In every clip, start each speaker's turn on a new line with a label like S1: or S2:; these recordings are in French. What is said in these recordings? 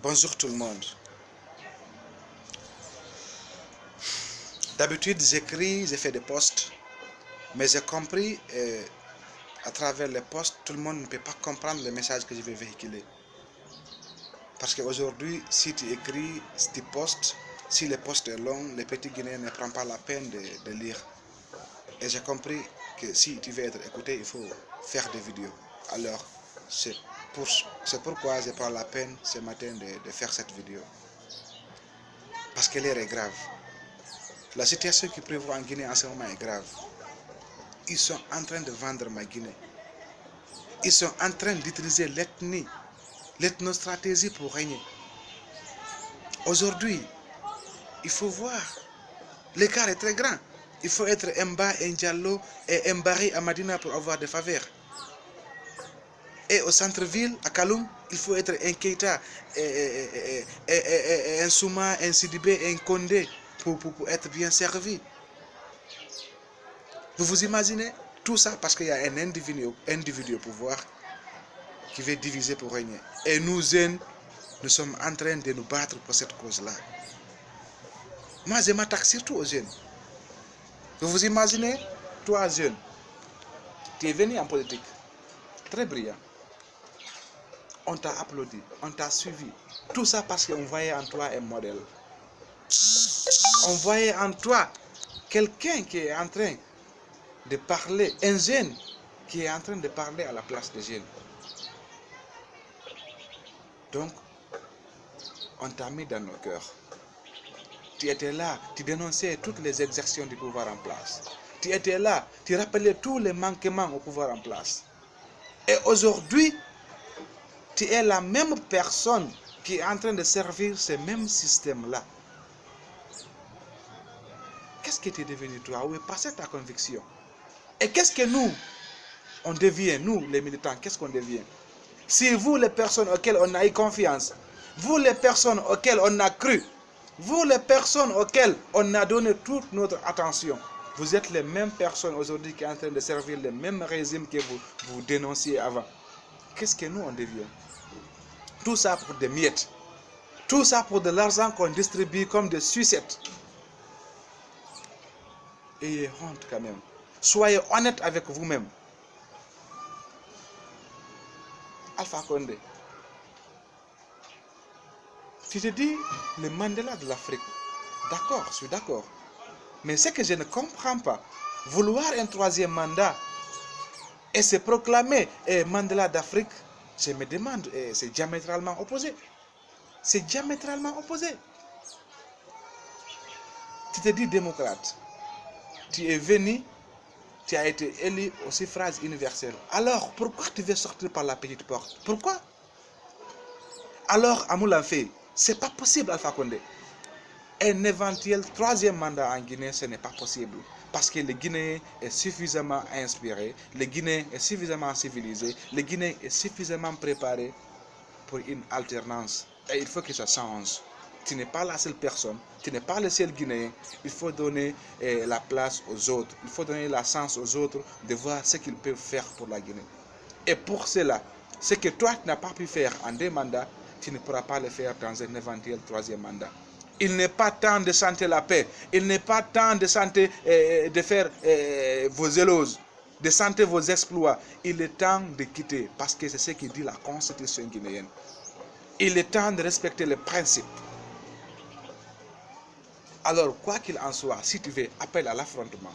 S1: Bonjour tout le monde. D'habitude, j'écris, j'ai fait des posts, mais j'ai compris à travers les posts, tout le monde ne peut pas comprendre le message que je vais véhiculer. Parce qu'aujourd'hui, si tu écris, si tu postes, si le post est long, les petits Guinéens ne prennent pas la peine de lire. Et j'ai compris que si tu veux être écouté, il faut faire des vidéos. Alors, c'est pourquoi je prends la peine ce matin de faire cette vidéo. Parce que l'heure est grave. La situation qui prévaut en Guinée en ce moment est grave. Ils sont en train de vendre ma Guinée. Ils sont en train d'utiliser l'ethnie, l'ethnostratégie pour régner. Aujourd'hui, il faut voir, l'écart est très grand. Il faut être Mba, un Diallo et un Bari à Madina pour avoir des faveurs. Et au centre-ville, à Kaloum, il faut être un Keita, un Souma, un Sidibé, un Kondé pour être bien servi. Vous vous imaginez tout ça parce qu'il y a un individu au pouvoir qui veut diviser pour régner. Et nous, jeunes, nous sommes en train de nous battre pour cette cause-là. Moi, je m'attaque surtout aux jeunes. Vous vous imaginez, toi, jeune, tu es venu en politique, très brillant. On t'a applaudi, on t'a suivi. Tout ça parce qu'on voyait en toi un modèle. On voyait en toi quelqu'un qui est en train de parler, un jeune qui est en train de parler à la place des jeunes. Donc, on t'a mis dans nos cœurs. Tu étais là, tu dénonçais toutes les exactions du pouvoir en place. Tu étais là, tu rappelais tous les manquements au pouvoir en place. Et aujourd'hui, tu es la même personne qui est en train de servir ce même système-là. Qu'est-ce que tu es devenu toi? Où est passée ta conviction? Et qu'est-ce que nous, on devient, nous les militants, qu'est-ce qu'on devient? Si vous les personnes auxquelles on a eu confiance, vous les personnes auxquelles on a cru, vous les personnes auxquelles on a donné toute notre attention, vous êtes les mêmes personnes aujourd'hui qui sont en train de servir le même régime que vous dénonciez avant. Qu'est-ce que nous on devient? Tout ça pour des miettes. Tout ça pour de l'argent qu'on distribue comme des sucettes. Ayez honte quand même. Soyez honnête avec vous-même. Alpha Condé, tu te dis le Mandela de l'Afrique. D'accord, je suis d'accord. Mais ce que je ne comprends pas, vouloir un troisième mandat et se proclamer Mandela d'Afrique, je me demande, c'est diamétralement opposé. C'est diamétralement opposé. Tu te dis démocrate. Tu es venu, tu as été élu au suffrage universel. Alors, pourquoi tu veux sortir par la petite porte? Pourquoi? Alors, Amoulanfé, c'est pas possible, Alpha Condé. Un éventuel troisième mandat en Guinée, ce n'est pas possible. Parce que le Guinéen est suffisamment inspiré, le Guinéen est suffisamment civilisé, le Guinéen est suffisamment préparé pour une alternance. Et il faut que ça change. Tu n'es pas la seule personne, tu n'es pas le seul Guinéen. Il faut donner la place aux autres. Il faut donner la chance aux autres de voir ce qu'ils peuvent faire pour la Guinée. Et pour cela, ce que toi tu n'as pas pu faire en 2 mandats, tu ne pourras pas le faire dans un éventuel troisième mandat. Il n'est pas temps de chanter la paix. Il n'est pas temps de chanter, de faire vos éloges, de chanter vos exploits. Il est temps de quitter parce que c'est ce que dit la constitution guinéenne. Il est temps de respecter les principes. Alors, quoi qu'il en soit, si tu veux, appelle à l'affrontement.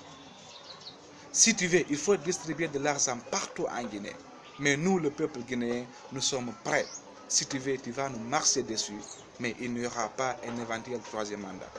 S1: Si tu veux, il faut distribuer de l'argent partout en Guinée. Mais nous, le peuple guinéen, nous sommes prêts. Si tu veux, tu vas nous marcher dessus. Mais il n'y aura pas un éventuel troisième mandat.